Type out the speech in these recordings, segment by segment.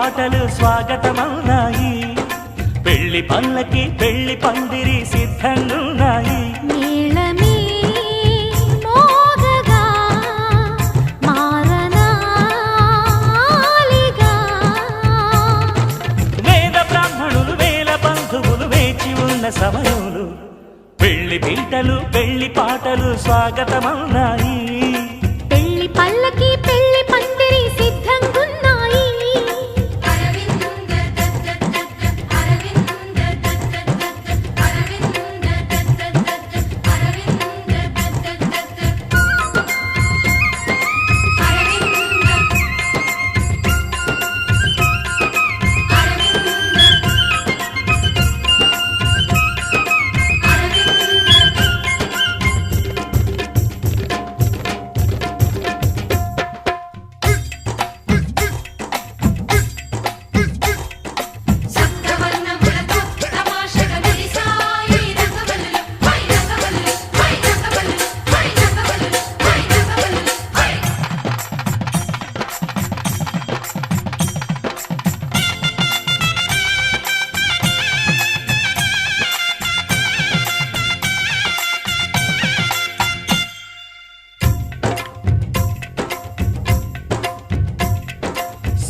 పాటలు స్వాగతమవునాయి. పెళ్లి పల్లకి పెళ్లి పందిరి సిద్ధంగున్నాయి. నీళమే మోగగా మారనాలిగా వేద బ్రాహ్మణులు వేల బంధువులు వేచి ఉన్న సమయంలో పెళ్లి పీటలు పెళ్లి పాటలు స్వాగతమవునాయి. పెళ్లి పల్లకి పెళ్లి పందిరి సిద్ధంగున్నాయి.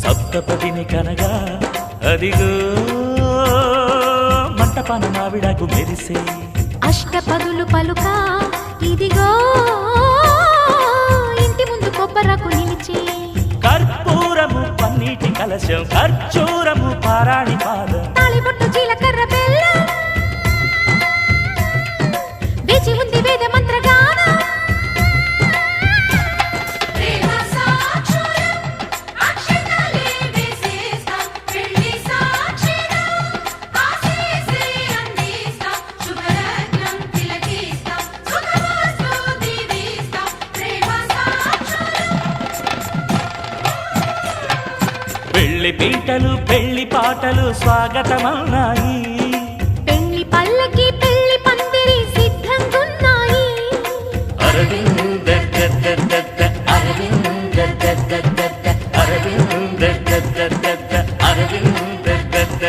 సప్తపదిని కనగా అదిగో మంటపాన మావిడాకు మెరిసే. అష్టపదులు పలుక ఇదిగో ఇంటి ముందు కొబ్బరకు నిలిచే. కర్పూరము పన్నీటి కలశం ఖర్జూరము పారాణి పాదం తాళిబొట్టు జీలకర్ర బెల్లం వేచి ఉంది వేద మంత్రగానం. పెళ్లి పీటలు పెళ్లి పాటలు స్వాగతమవునాయి. పెళ్లి పల్లకి పెళ్లి పందిరి సిద్ధంగున్నాయి. అరవింద దద్ద అరవింద దద్ద అరవింద దద్ద అరవింద దద్ద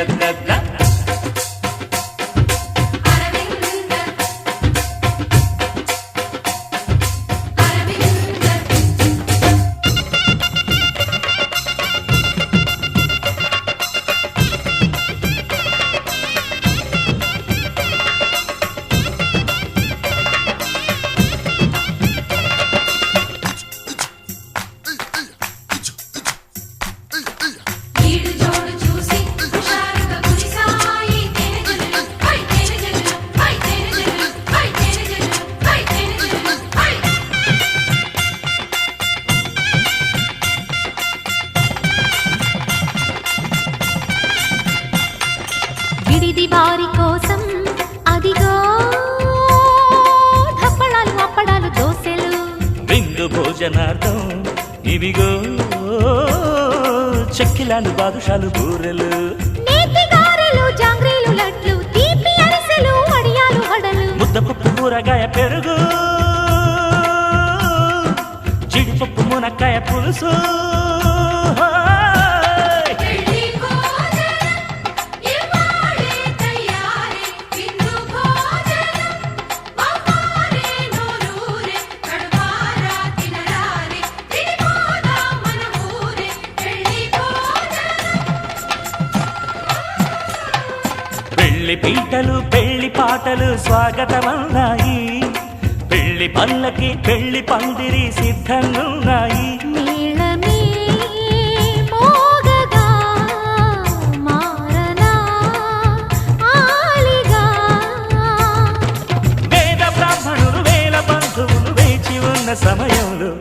విడిది వారి కోసం అదిగో ధప్పడాలు అప్పడాలు దోసెలు. విందు భోజనార్థం ఇవిగో చెక్కిలాలు బాదుషాలు బూరెలు. నేతి గారెలు జాంగ్రీలు లడ్లు తీపి అరిసెలు వడియాలు వడలు. ముద్దపప్పు కూరగాయ పెరుగు జీడిపప్పు మునక్కాయ పులుసు. పెళ్లి పీటలు పెళ్లి పాటలు స్వాగతమవునాయి. పెళ్లి పల్లకి పెళ్లి పందిరి సిద్ధంగున్నాయి. నీళమే మోగగా మారనాలిగా వేద బ్రాహ్మణులు వేల బంధువులు వేచి ఉన్న సమయంలో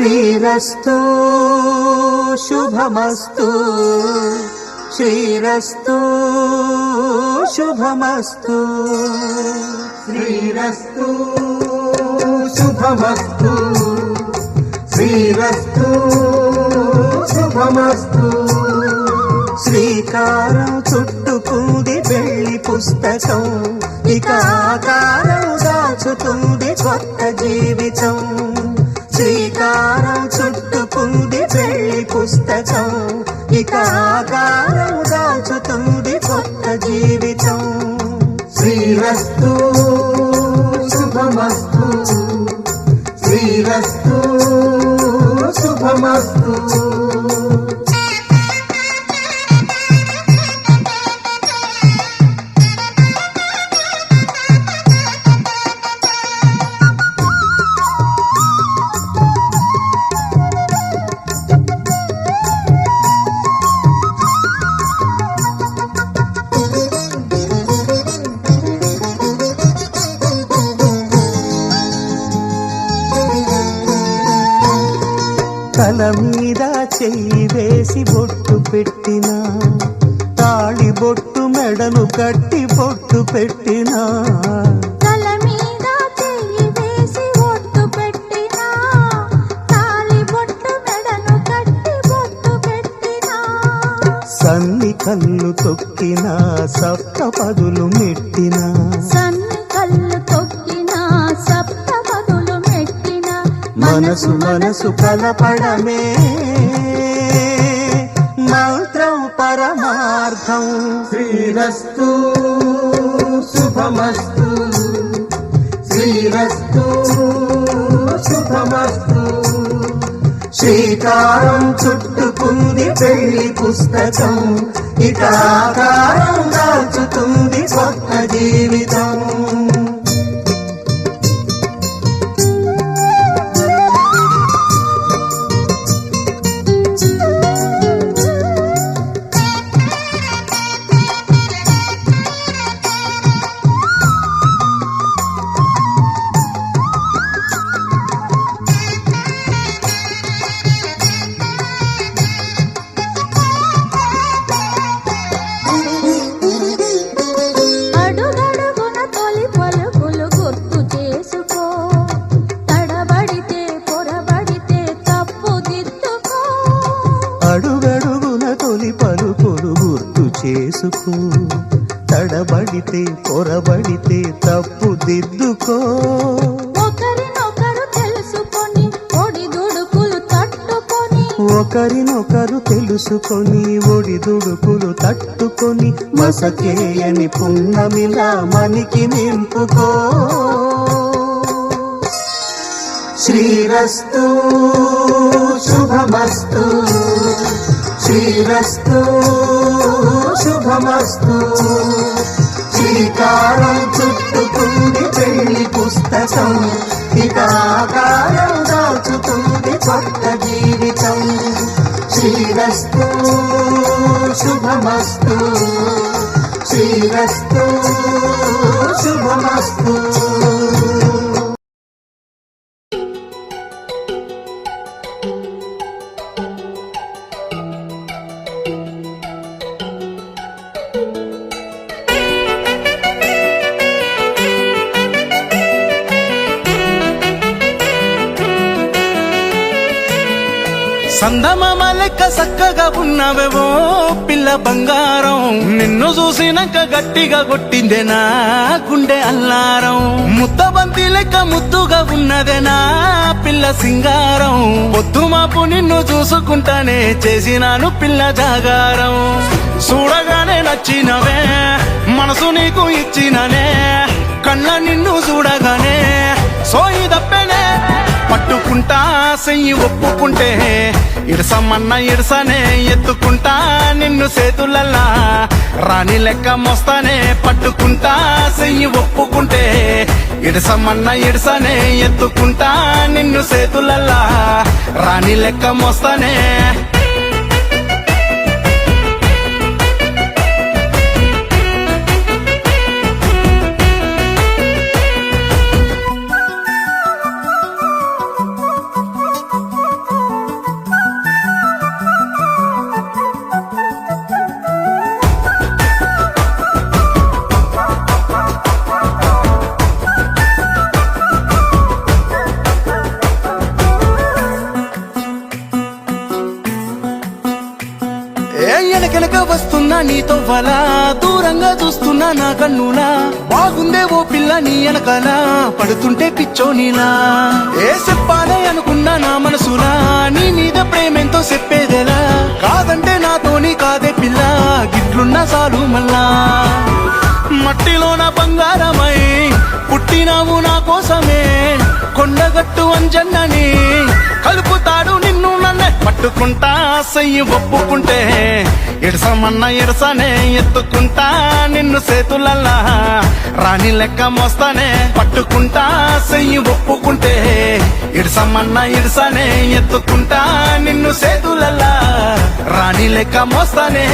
శ్రీరస్తు శుభమస్తు శ్రీరస్తు శుభమస్తు శ్రీరస్తు శుభమస్తు శ్రీరస్తు శుభమస్తు శ్రీకారం చుట్టుకుంది పెళ్లి పుస్తకం ఇక ఆకారం దాచుతుంది కొత్త జీవితం శ్రీకారం చుట్టుకుంది పెళ్లి పుస్తకం ఇక ఆకారం దాచుతుంది కొత్త జీవితం శ్రీరస్తు శుభమస్తు శ్రీరస్తు శుభమస్తు తల మీద చెయ్యి వేసి బొట్టు పెట్టినా తాళి బొట్టు మెడను కట్టి బొట్టు పెట్టినా తల మీద చెయ్యి వేసి బొట్టు పెట్టినా తాళి బొట్టు మెడను కట్టి బొట్టు పెట్టినా సన్ని కళ్ళు తొక్కినా సప్త పదులు మెట్టినా సన్ని కళ్ళు తొక్కినా సప్త పదులు మెట్టినా మనసు మనసు కలపడమే మంత్రం పరమార్థం శ్రీరస్తు శుభమస్తు శ్రీరస్తు శుభమస్తు శ్రీకారం చుట్టుకుంది పెళ్లి పుస్తకం ఇక ఆకారం దాచుతుంది కొత్త జీవితం అడుగడుగున తొలి పలుకులు గుర్తు చేసుకో తడబడితే పొరబడితే తప్పు దిద్దుకో అడుగడుగున తొలి పలుకులు గుర్తు చేసుకో తడబడితే పొరబడితే తప్పు దిద్దుకో ఒకరినొకరు తెలుసుకొని ఒడిదుడుకులు తట్టుకొని ఒకరినొకరు తెలుసుకొని ఒడిదుడుకులు తట్టుకొని మసకేయని పున్నమిలా మనికి నింపుకో శ్రీరస్తు శుభమస్తు శ్రీరస్తు శుభమస్తు శ్రీకారం చుట్టుకుంది పెళ్లి పుస్తకం ఇక ఆకారం దాచుతుంది కొత్త జీవితం శ్రీరస్తు శుభమస్తు శ్రీరస్తు శుభమస్తు సందమామ లెక్క చక్కగా ఉన్నవేవో పిల్ల బంగారం నిన్ను చూసినాక గట్టిగా కొట్టిందే నా గుండె అల్లారం ముద్దబంతి లెక్క ముద్దుగా ఉన్నదే నా పిల్ల సింగారం పొద్దు మాపు నిన్ను చూసుకుంటానే చేసినాను పిల్ల జాగారం చూడగానే నచ్చినవే మనసు నీకు ఇచ్చిననే కళ్ళ నిన్ను చూడగానే సోయి దప్పెనే పట్టుకుంటా చెయ్యి ఒప్పుకుంటే ఇడసమన్న ఇడసనే ఎత్తుకుంటా నిన్ను చేతులల్లా రాణి లెక్క మోస్తానే పట్టుకుంటా చెయ్యి ఒప్పుకుంటే ఇడసమన్న ఇడసనే ఎత్తుకుంటా నిన్ను చేతులల్లా రాణి లెక్క మోస్తానే వెళ్తున్నా నీతో వలా దూరంగా చూస్తున్నా నా కన్నులా బాగుందే ఓ పిల్ల నీ వెనకాల పడుతుంటే పిచ్చో నీలా ఏ చెప్పాలే అనుకున్నా నా మనసులా నీ మీద ప్రేమేంతో చెప్పేదేలా కాదంటే నాతోని కాదే పిల్ల గిట్లున్నా చాలు మళ్ళా మట్టిలోన బంగారమై పుట్టినావు నా కోసమే కొండగట్టు అంజన్నని కలుపుతాడు నిన్ను నన్నే పట్టుకుంటా సయ్యి ఒప్పుకుంటే ఇడసమన్న ఇడసనే ఎత్తుకుంటా నిన్ను సేతులల్లా రాణి లెక్క మోస్తానే పట్టుకుంటా సయ్యి ఒప్పుకుంటే ఇడసమన్న ఇడసనే ఎత్తుకుంటా నిన్ను సేతులల్లా రాణి లెక్క మోస్తానే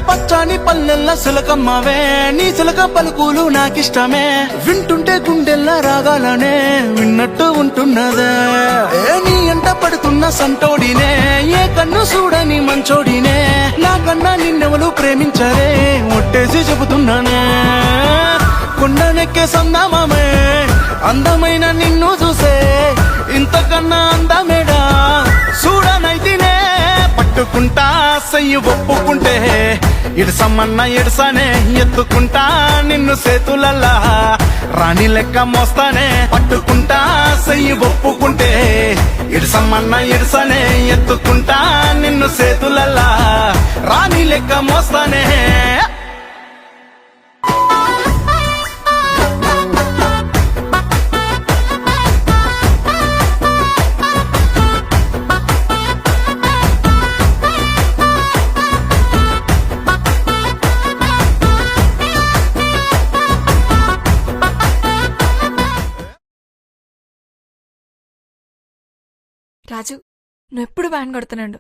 పచ్చాని పల్లెల్ల సిలకమ్మవే నీ సిలక పలుకులు నాకిష్టమే వింటుంటే గుండెల్లా రాగాలనే విన్నట్టు ఉంటున్నదే నీ ఎంట పడుతున్న సంటోడినే ఏ కన్ను చూడని మంచోడినే నాకన్నా నిన్నెవలు ప్రేమించరే ఒట్టేసి చెబుతున్నానే కొండనెక్కే సందామమే అందమైన నిన్ను చూసే ఇంతకన్నా అందమేడా చూడనైతినే పట్టుకుంటా సయ్యి ఒప్పుకుంటే ఇడసమన్న ఇడసనే ఎత్తుకుంటా నిన్ను సేతులల్లా రాణి లెక్క మోస్తానే పట్టుకుంటా సయ్యి ఒప్పుకుంటే ఇడసమన్న ఇడసనే ఎత్తుకుంటా నిన్ను సేతులల్లా రాణి లెక్క మోస్తానే రాజు నువ్వెప్పుడు వ్యాన్ కొడుతున్నాడు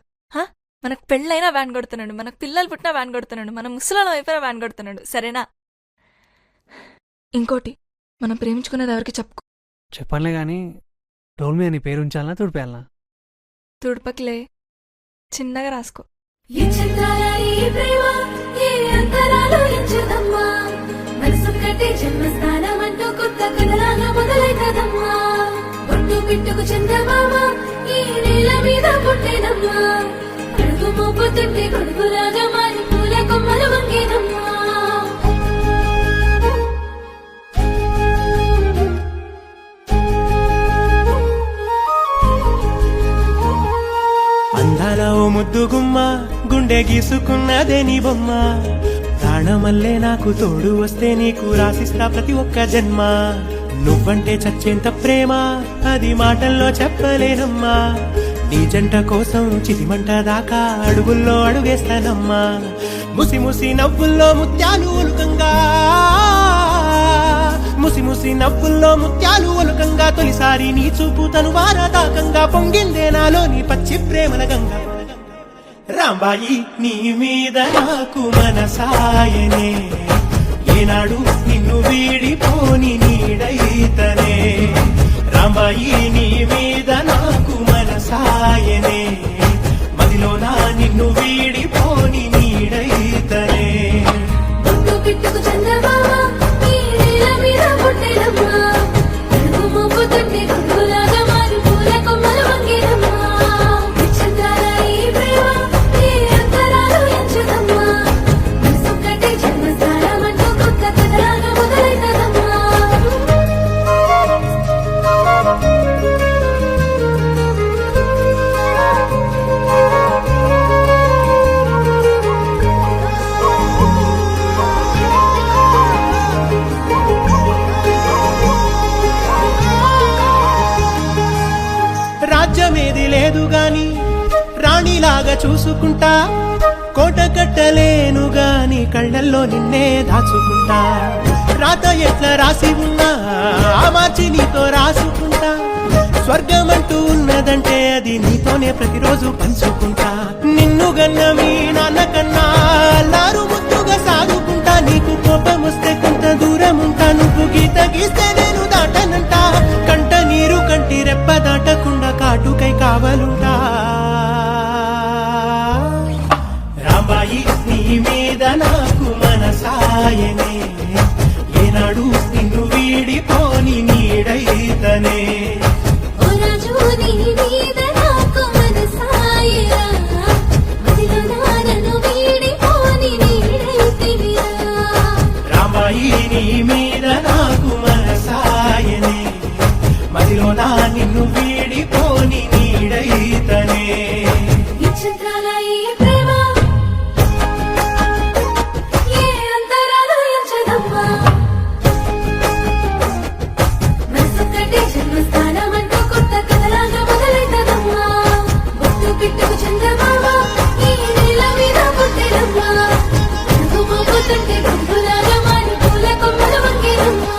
మనకు పెళ్ళైనా వ్యాన్ కొడుతున్నాడు మనకు పిల్లలు పుట్టినా వ్యాన్ కొడుతున్నాడు మన ముసలాళ్ళం అయిపోయినా వ్యాన్ కొడుతున్నాడు సరేనా ఇంకోటి మనం ప్రేమించుకునేది ఎవరికి చెప్పుకో చెప్పనులే గాని డోల్ మీద నీ పేరు ఉంచాలనా తుడిపేయాలనా తుడుపకిలే చిన్నగా రాసుకో బిట్టుకు చందమామ ఈ నేల మీద పుట్టేనమ్మా అడుగు మోపు తింటే కొడుకులాగా మారి పూల కొమ్మలు వంగేనమ్మా అందాల ఓ ముద్దు గుమ్మ గుండె గీసుకున్నదే నీ బొమ్మ ప్రాణమల్లే నాకు తోడు వస్తే నీకు రాసిస్తా ప్రతి ఒక్క జన్మ నువ్వంటే చచ్చేంత ప్రేమ అది మాటల్లో చెప్పలేనమ్మా నీ జంట కోసం చితిమంట దాకా అడుగుల్లో అడుగేస్తానమ్మా ముసి ముసి నవ్వుల్లో ముత్యాలు ఒలుకంగా ముసి ముసి నవ్వుల్లో ముత్యాలు ఒలుకంగా తొలిసారి నీ చూపు తను వారదాకంగా పొంగిందే నాలో నీ పచ్చి ప్రేమల గంగా రాంబాయి నీ మీద నాకు మనసాయనే ఏనాడు నిన్ను వీడిపోని నీడైతనే రాంబాయి నీ మీద నాకు మనసాయనే మదిలోన నిన్ను వీడిపోని నీడైతనే బిట్టుకు చందమామ ఈ నేల మీద పుట్టేనమ్మా అడుగు మోపు తింటే కొడుకులాగా మారి పూల కొమ్మలు వంగేనమ్మా చంద్రాల ఈ ప్రేమ ఏ అంతరాలు ఎంచుదమ్మా మనసొక్కటే జన్మస్థానం అంటూ కొత్త కథలాగా మొదలైతదమ్మా రాజ్యమేది లేదు గాని రాణిలాగా చూసుకుంటా కోట కట్టలేను గాని కళ్ళల్లో నిన్నే దాచుకుంటా రాత ఎట్లా రాసి ఉన్నా ఆ మార్చి నీతో రాసుకుంటా స్వర్గమంటూ ఉన్నదంటే అది నీతోనే ప్రతిరోజు పంచుకుంటా నిన్ను గన్న మీ నాన్న కన్నా అల్లారు ముద్దుగా సాగుకుంటా నీకు కోపం వస్తే కొంత కావలుంటా రాంబాయి నీ మీద నాకు మనసాయనే ఏనాడు నిన్ను వీడిపోని నీడైతనే ఓ రాజు నీ మీద నాకు మనసాయరా మదిలో నానను వీడిపోని నీడైతివిరా రాంబాయి నీ మీద నాకు మనసాయనే మదిలో నా నిన్ను వీడిపోని నీడైతనే విచిత్రాల ఈ ప్రేమ ఏ అంతరాలు ఎంచదమ్మా మనసొక్కటే జన్మస్థానమంటూ కొత్త కథలాగా మొదలైతదమ్మా బొట్టు పిట్టుకు చందమామ ఈ నేల మీద పుట్టెనమ్మా అడుగు మోపుతుంటే గుంపులాగా మారి పూల కొమ్మలు వంగేనమ్మా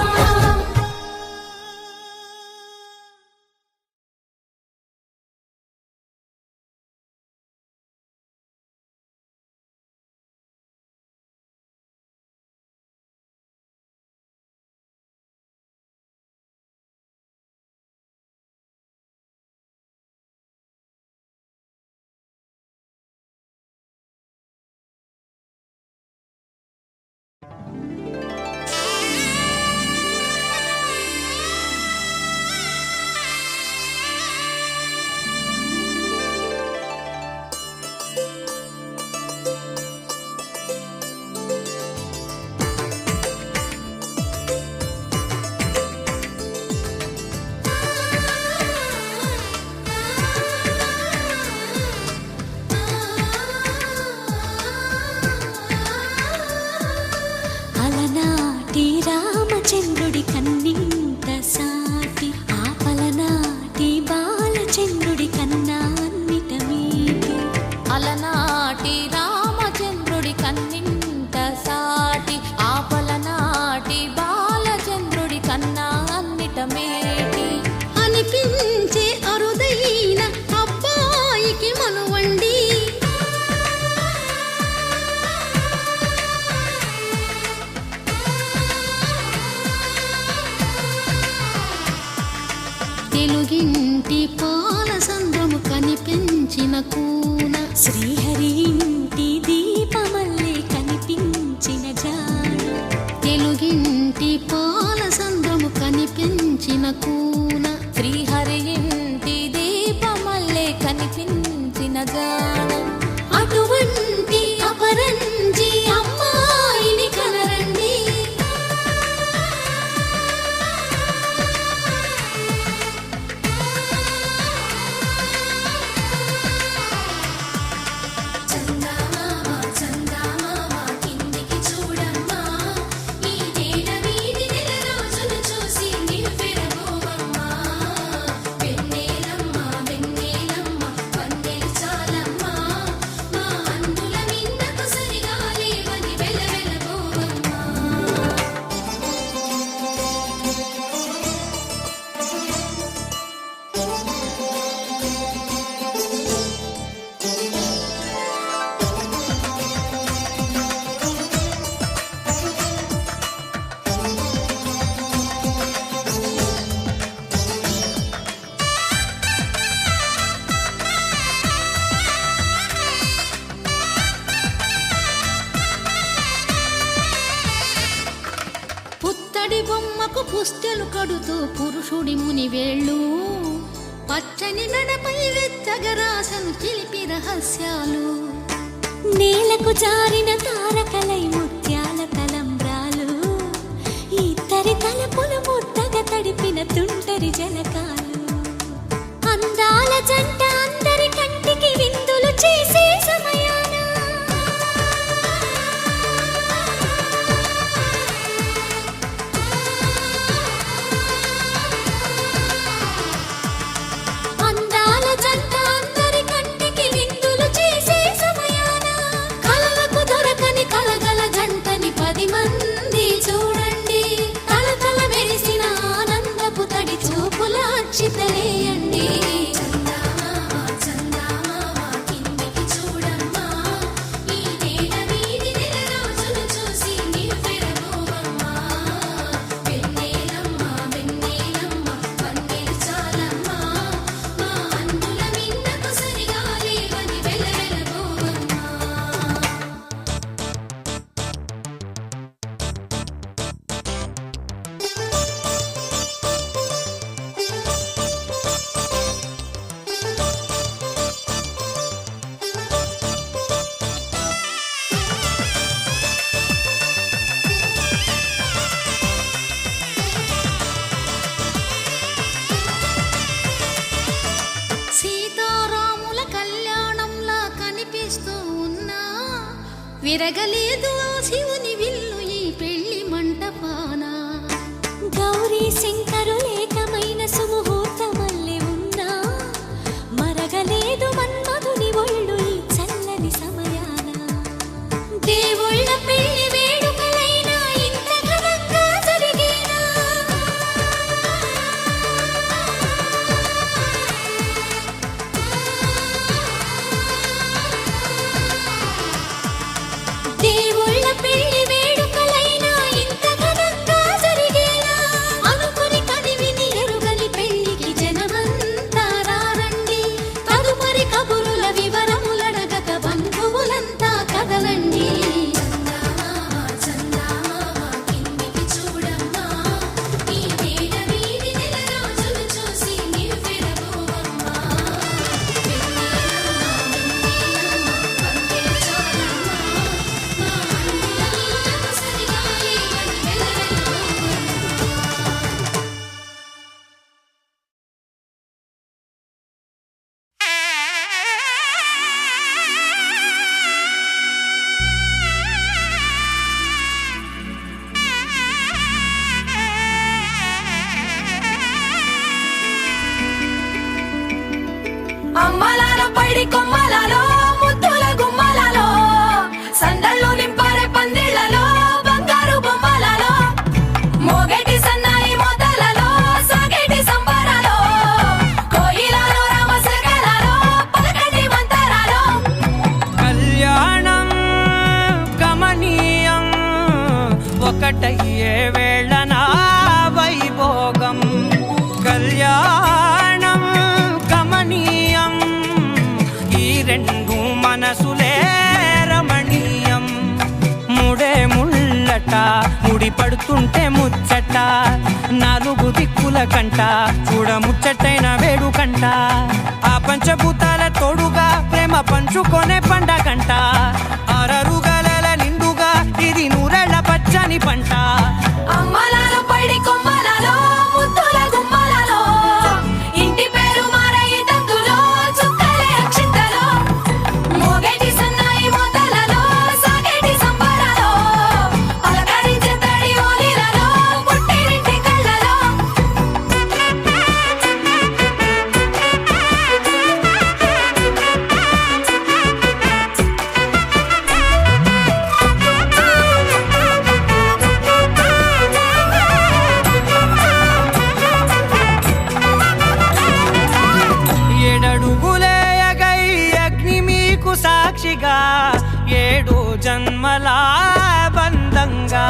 అలనాటి రామచంద్రుడి కన్నింత సాటి ఆపలనాటి బాలచంద్రుడి కన్నా అన్నిట మీటి అలనాటి రామచంద్రుడి కన్నింత సాటి ఆపలనాటి బాలచంద్రుడి కన్నా అన్నిట మేటి అనిపించే అరుదైన అబ్బాయికి మనువండి తెలుగింటి పాల సంద్రము కనిపించిన కూన శ్రీహరి ఇంటి దీపమల్లే కనిపించిన జాడ తెలుగింటి పాల సంద్రము కనిపించిన కూన శ్రీహరి ఇంటి దీపమల్లే కనిపించిన జాడ అటువంటి అపరంజి అమ్మాయిని కనరండి చందమామ చందమామ కిందికి చూడమ్మా ఈ నేల వీధి నెల రోజులు చూసి నివ్వెరబోవమ్మా వెన్నెలమ్మ వెన్నెలమ్మ వన్నెలు చాలమ్మా మా అందుల మిన్నకు సరిగా లేవని వెలవెలబోవమ్మా పుత్తడి బొమ్మకు పుస్తెలు కడుతూ పురుషుడి ముని వేళ్ళు పచ్చని నడపై వెచ్చగరాసను చిలిపి రహస్యాలు నేలకు జారిన తారకలై ముత్యాల తలంబ్రాలు ఇద్దరి తలపులు ముద్దగా తడిపిన తుంటరి జలకాలు అందాల జంట అందరి కంటికి విందులు చేసే సమయాన అందాల జంట అందరి కంటికి విందులు చేసే సమయాన కలలకు దొరకని కలగల జంటని 10 మంది చూడండి తలతల మెరిసిన ఆనందపు తడి చూపుల అక్షితలేయండి చందమామ చందమామ కిందికి చూడమ్మా ఈ నేల వీధి నెల రోజులు చూసి నివ్వెరబోవమ్మా వెన్నెలమ్మ వెన్నెలమ్మ వన్నెలు చాలమ్మా మా అందుల మిన్న విరగలేదు ఆ శివుని విల్లు ఈ పెళ్లి మంటపాన గౌరీ శంకరు ఏకమైన సుముహూర్తమల్లె ఉన్నా మరగలేదు మన్మధుని ఒళ్ళు ఈ చల్లని సమయాన దేవుళ్ళ పెళ్లి వేడుకలైనా ఇంత ఘనంగా జరిగేనా దేవుళ్ళ పెళ్లి వేడుకలైనా ఇంత ఘనంగా జరిగేనా అనుకుని కదివిని ఎరుగని పెళ్లికి జనమంతా రారండి తదుపరి కబురుల వివరములడగక బంధువులంతా కదలండి కిందికి చూడమ్మా ఈ నేల వీధి నెల రోజులు చూసి నివ్వెరపోవమ్మా అమ్మలాల పైడి కొమ్మలలో ముద్దుల గుమ్మలలో సందళ్ళు నింపారే పందిళ్లలో బంగారు బొమ్మలలో మోగేటి సన్నాయి మోతలలో సాగేటి సంబరాలో కోయిలలో రామశకలలో పలకటి మంతరాలో కళ్యాణం గమనీయం ఒకటయ్యే వేళ నా వైభోగం కళ్యాణం గమనీయం ఈ రెండు మనసులే రమణీయం ముడే ముళ్ళట ముడి పడుతుంటే ముచ్చట నాలుగు దిక్కుల కంట చూడ ముచ్చటైన వేడుకంట ఆ పంచభూతాల తోడుగా ప్రేమ పంచుకొనే పండగంట ఆరరుగల నిండుగా ఇది నూరెళ్ళ పచ్చని పంట అమ్మలాల పైడి కొమ్మలలో ముద్దుల గుమ్మలలో ఇంటి పేరు మారయి తందులో చుక్కలే అక్షింతలో మోగేటి సన్నాయి మోతలలో సాగేటి సంబరాలో పలకరించే తడి ఓలిలలో పుట్టినింటి కళ్ళలో ఏడడుగులే ఎగై అగ్ని మీకు సాక్షిగా ఏడు జన్మల బంధంగా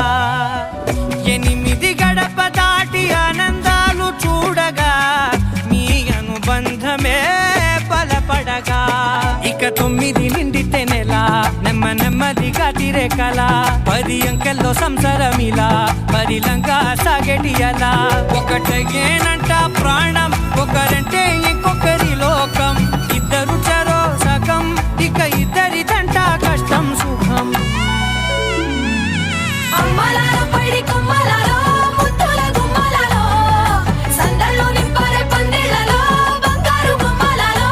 ఎనిమిది గడప దాటి ఆనందాలు చూడగా మీ అనుబంధమే బలపడగా ఇక 9 నిండితే నెల నెమ్మదిగా తిరే కల 10 అంకెల్లో సంసారమిలా పరిలంగా సాగేటి అలా ఒకటేనంట ప్రాణం ఒకరంటే ఇంకొకరి లోకం ఇద్దరు చరో సగం ఇక ఇద్దరిదంట కష్టం సుఖం అమ్మలాల పైడి కొమ్మలలో ముద్దుల గుమ్మలలో సందళ్ళు నింపారే పందిళ్లలో బంగారు బొమ్మలలో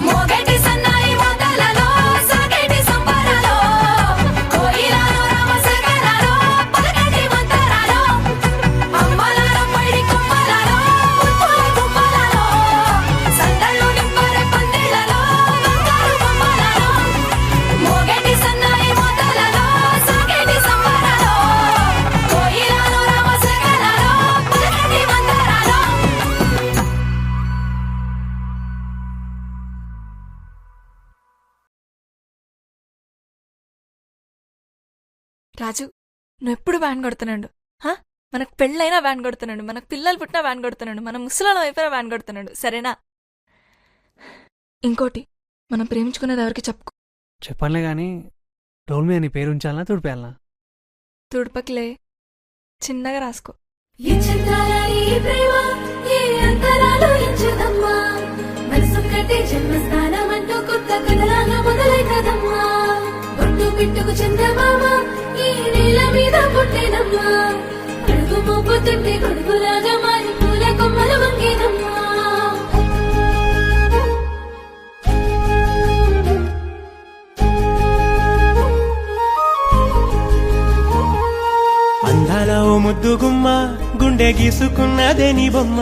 మోగేటి సన్నాయి మోతలలో సాగేటి సంబరాలో కోయిలలో రామశకలలో పలకటి మంతరాలో అమ్మలాల పైడి కొమ్మలలో ముద్దుల గుమ్మలలో సందళ్ళు నింపారే పందిళ్లలో బంగారు బొమ్మలలో మోగేటి సన్నాయి మోతలలో సాగేటి సంబరాలో కోయిలలో రామశకలలో పలకటి మంతరాలో రాజు నువ్వు ఎప్పుడు బ్యాన్ కొడుతున్నాడు హా? మనకు పెళ్ళైనా బ్యాన్ కొడుతున్నాడు మనకు పిల్లలు పుట్టినా బ్యాన్ కొడుతున్నాడు మన ముసలాల వైపున బ్యాన్ కొడుతున్నాడు సరేనా ఇంకోటి మనం ప్రేమించుకునేది ఎవరికి చెప్పుకో చెప్పనులే కానీ డోల్ మీద నీ పేరు ఉంచాలనా తుడిపేయాలనా తుడుపకిలే చిన్నగా రాసుకో ఇచ్చిందాల ఈ ప్రేమ ఏ అంతరాలు ఇచ్చదమ్మా మనసొక్కటే జన్మస్థానం అంటూ కొత్త కథలాగా మొదలైతదమ్మా బొట్టు పిట్టుకు చందమామ ఈ నేల మీద పుట్టేనమ్మా అడుగు మోపు తుంటే గొడుగులాగా మారి పూల కొమ్మలు వంగేనమ్మా గీసుకున్నదే నీ బొమ్మ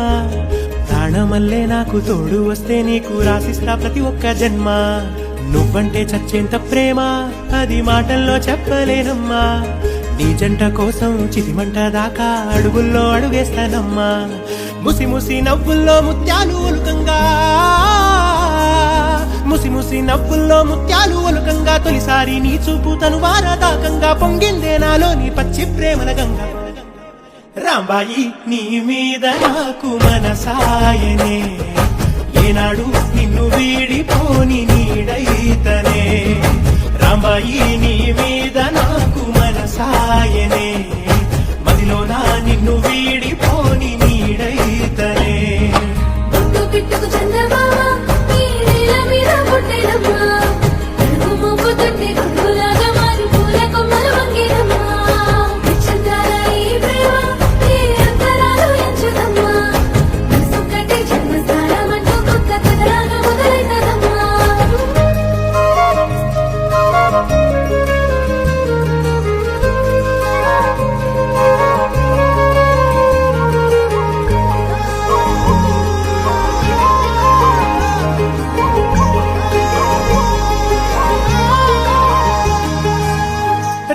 ప్రాణమల్లే నాకు తోడు వస్తే నీకు రాసిస్తా ప్రతి ఒక్క జన్మ నువ్వంటే చచ్చేంత ప్రేమ అది మాటల్లో చెప్పలేనమ్మా నీ జంట కోసం చితిమంట దాకా అడుగుల్లో అడుగేస్తానమ్మా ముసి ముసి నవ్వుల్లో ముత్యాలు ఒలుకంగా ముసి ముసి నవ్వుల్లో ముత్యాలు ఒలుకంగా తొలిసారి నీ చూపు తను వారదాకంగా పొంగిందే నాలో నీ పచ్చి ప్రేమల గంగా రాంబాయి నీ మీద నాకు మనసాయనే ఏనాడు నిన్ను వీడిపోని నీడైతనే రాంబాయి నీ మీద నాకు మనసాయనే మదిలోనా నిన్ను వీడిపోని నీడైతనే బొట్టు పిట్టుకు చందమామ ఈ నేల మీద పుట్టినమ్మా అడుగు మోపు తొట్టి గొడుగులాగా మారి పూల కొమ్మలు వంగినమ్మా విచిత్రాల ఈ ప్రేమ ఈ అంతరాలు ఎంచుదమ్మా మనసొక్కటి జన్మస్థానమంటూ కొత్త కథలాగా మొదలైతదమ్మా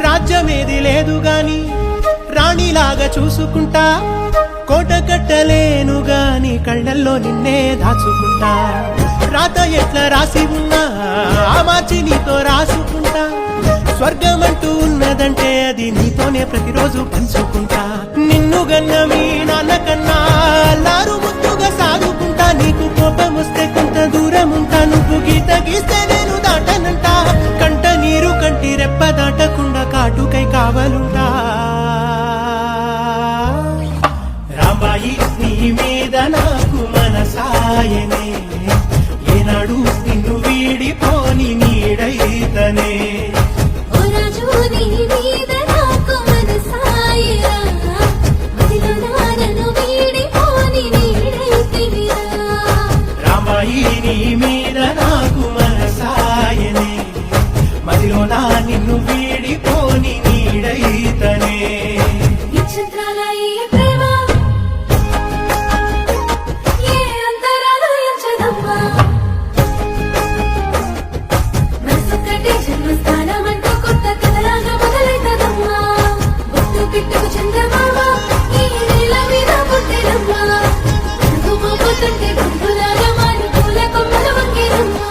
రాజ్యమేది లేదు గాని రాణిలాగా చూసుకుంటా కోట కట్టలేను గాని కళ్ళల్లో నిన్నే దాచుకుంటా రాత ఎట్లా రాసి ఉన్నా ఆ మార్చి నీతో రాసుకుంటా స్వర్గమంటూ ఉన్నదంటే అది నీతోనే ప్రతిరోజు పంచుకుంటా నిన్ను గన్న మీ నాన్న కన్నా అల్లారు ముద్దుగా సాగుకుంటా నీకు కోపం వస్తే కొంత దూరం ఉంటా నువ్వు గీత గీస్తే నేను దాటనంటా కంట నీరు కంటి రెప్ప దాటకుండా కాటుకై కావలుంటా రాంబాయి నీ మీద నాకు మనసాయనే ఏనాడు నిన్ను వీడిపోని నీడైతనే ఓ రాజు నీ మీద నాకు మనసాయరా మదిలో నన్ను వీడిపోని నీడైతివిరా రాంబాయి నీ మీద నాకు మనసాయనే మదిలో నా నిన్ను వీడిపోని నీడైతనే విచిత్రాల ఈ ప్రేమ ఏ అంతరాలు ఎంచదమ్మా మనసొక్కటి జన్మస్థానమంటూ కొత్త కథలాగా మొదలైతదమ్మా బొట్టు పిట్టుకు చందమామ ఈ నేల మీద పుట్టినమ్మా అడుగు మోపు తొట్టి గొడుగులాగా మారి పూల కొమ్మలు వంగినమ్మా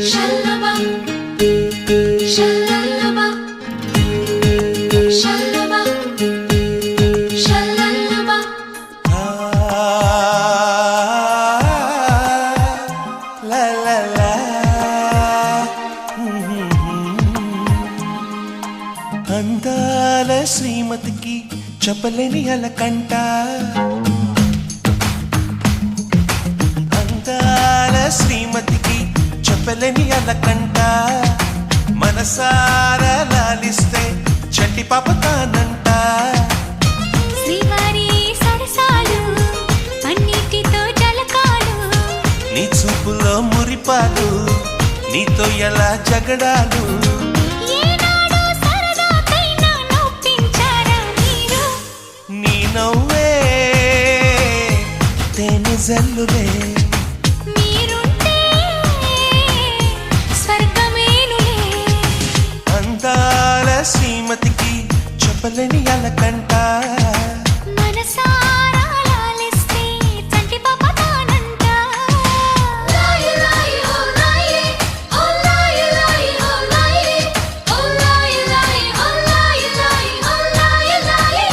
Shalaba, shalaba, shalaba, shalaba. La la la. అందాల శ్రీమతికి చెప్పలేని అలకంట అందాల శ్రీమతికి చెప్పలేని అలకంట మనసారా లాలిస్తే చంటి పాప తానంట శ్రీవారి సరసాలు అన్నిటితో జలకాలు నీ చూపులో మురిపాలు నీతో ఎలా జగడాలు ఏనాడు సరదాకైనా నొప్పించారా మీరు నీ నవ్వే తేనె జల్లులే మీరుంటే స్వర్గమేనులే అందాల శ్రీమతికి చెప్పలేని అలకంట మనసారా లాలిస్తే చంటి పాప తానంట లాయి లాయి ఓ లాయి ఓ లాయి లాయి ఓ లాయి ఓ లాయి లాయి ఓ లాయి లాయి ఓ లాయి లాయి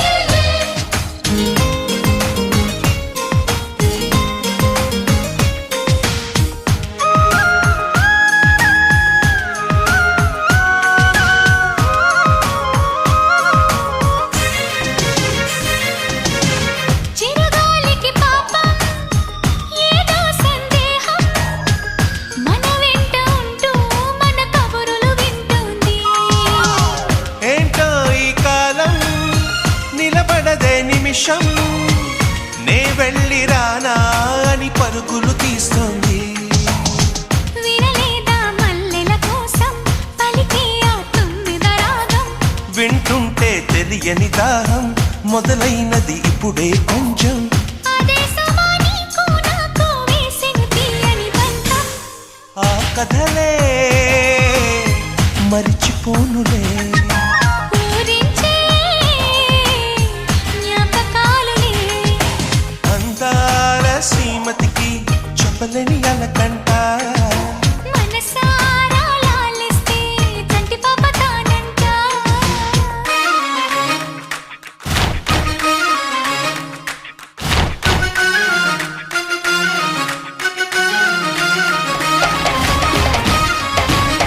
పిలుస్తోంది. వినలేదా మల్లెల కోసం పలికే ఆ తుమ్మిద రాగం వింటుంటే తెలియని దాహం మొదలైనది ఇప్పుడే కొంచెం. అదే సమా నీకు నాకు వేసిన తీయని బంధం ఆ కథలే మరిచిపోనులే. ఊరించే జ్ఞాపకాలులే అందాల శ్రీమతికి చెప్పలేని అలకంట. మనసారా లాలిస్తే చంటి పాప తానంట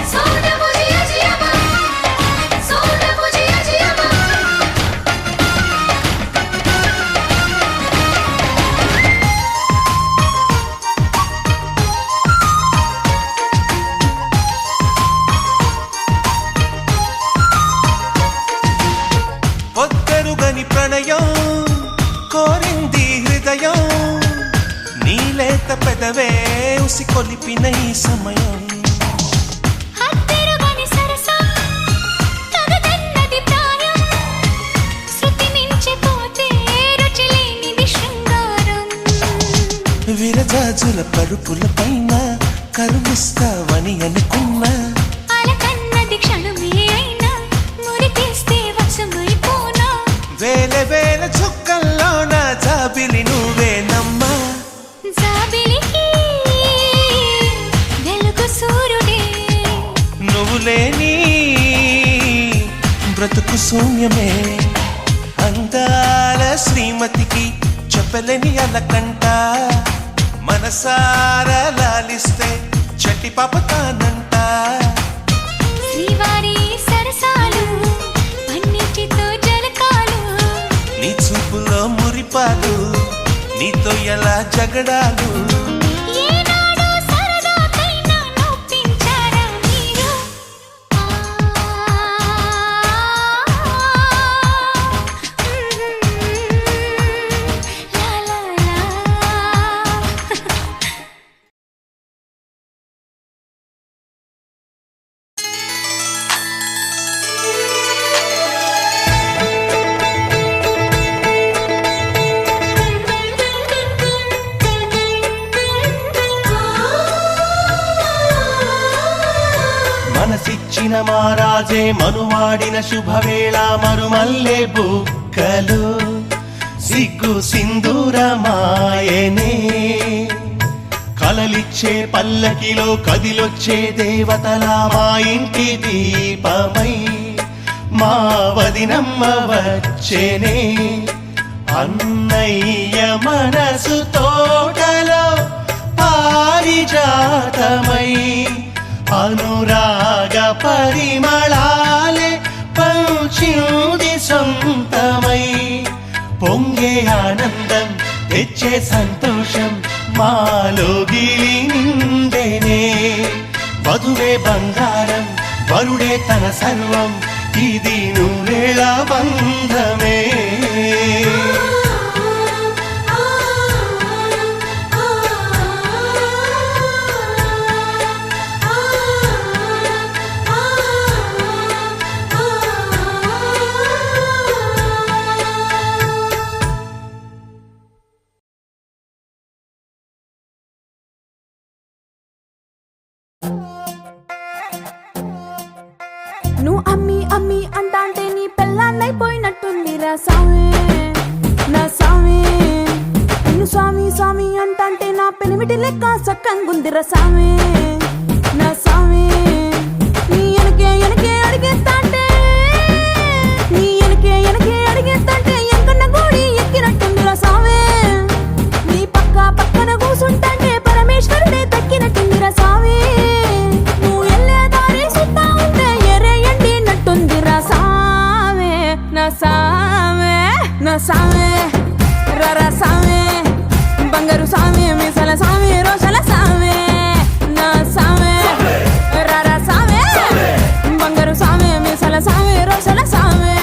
Soda bujia jiyama, soda bujia jiyama. పొద్దరుగని ప్రణయం కోరింది హృదయం. నీలేత పెదవే ఉసి కొలిపిన ఈ సమయం. హత్తెరుగని సరసం తగదన్నది ప్రాయం శృతి మించిపోతే రుచి లేనిది శృంగారం విరజాజుల పరుపుల పైన కరుమిస్తావని అనుకున్నా. అలకన్నది క్షణమే అయినా మురికేస్తే వశమైపోనా వేల వేల చుక్కల్లోన జాబిలి నువ్వేనమ్మా. జాబిలికి వెలుగు సూర్యుడే నువ్వు లేని బ్రతుకు శూన్యమే. అందాల శ్రీమతికి చెప్పలేని అలకంట. మనసారా లాలిస్తే చట్టి పాప తానంట. శ్రీవారి సరసాలు పన్నిటితో జలకాలు నీ చూపులో మురిపాలు నీతో ఎలా జగడాలు. ఏనాడు సరదాకైనా నొప్పించారా మీరు లా లా లా మనసిచ్చిన మారాజే మనువాడిన శుభవేళ మరుమల్లే బుక్కలు సిగ్గు సింధూరమాయనే. కలలిచ్చే పల్లకిలో కదిలొచ్చే దేవతలా మా ఇంటి దీపమై మా వదినమ్మ వచ్చేనే. అన్నయ్య మనసు తోటలో పారిజాతమై అనురాగ పరిమళాలే పంచింది సొంతమై. పొంగే ఆనందం తెచ్చే సంతోషం మాలోగిలి నిండేనే. వధువే బంగారం వరుడే తన సర్వం ఇది నూరేళ బంధమే. నువ్వు అమ్మి అమ్మి అంటాంటే నీ పెళ్ళాన్నైపోయినట్టుందిరా సామి నా సామి. నిన్ను స్వామి స్వామి అంటాంటే నా పెనిమిటి లెక్క సక్కంగుందిరా సామి నా సామి. నీ ఎనకే ఎనకే అడిగేస్తాంటే నీ ఎనకే ఎనకే అడిగేస్తాంటే ఎంకన్న గోడి ఎక్కినట్టుందిరా సామి. నీ పక్క పక్కన కూసుంటాంటే పరమేశ్వరుడే దక్కినట్టుందిరా సామి. నువ్వు ఎల్లే దారి సుత్తా ఉంటే ఎర్రే ఎండినట్టుందిరా సామి నా సామి నా సామి. రర సామి బంగారు సామి మిసల సామి రోషల సామి నా సామి. రర సామి బంగారు సామి మిసల సామి రోషల సామి.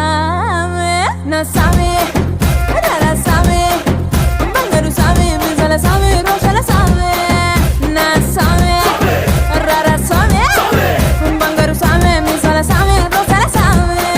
సామే నా సామే రారా సామే బంగారు సామే మిజల సామే రోషల సామే నా సామే రారా సామే బంగారు సామే మిజల సామే రోషల సామే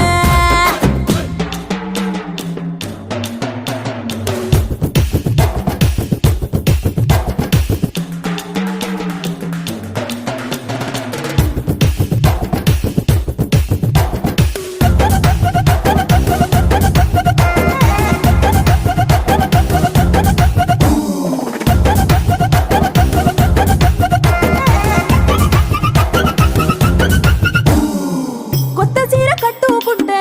కొత్త చీర కట్టుకుంటే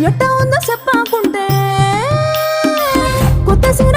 ఎట్ట ఉందో చెప్పకుంటే కొత్త చీర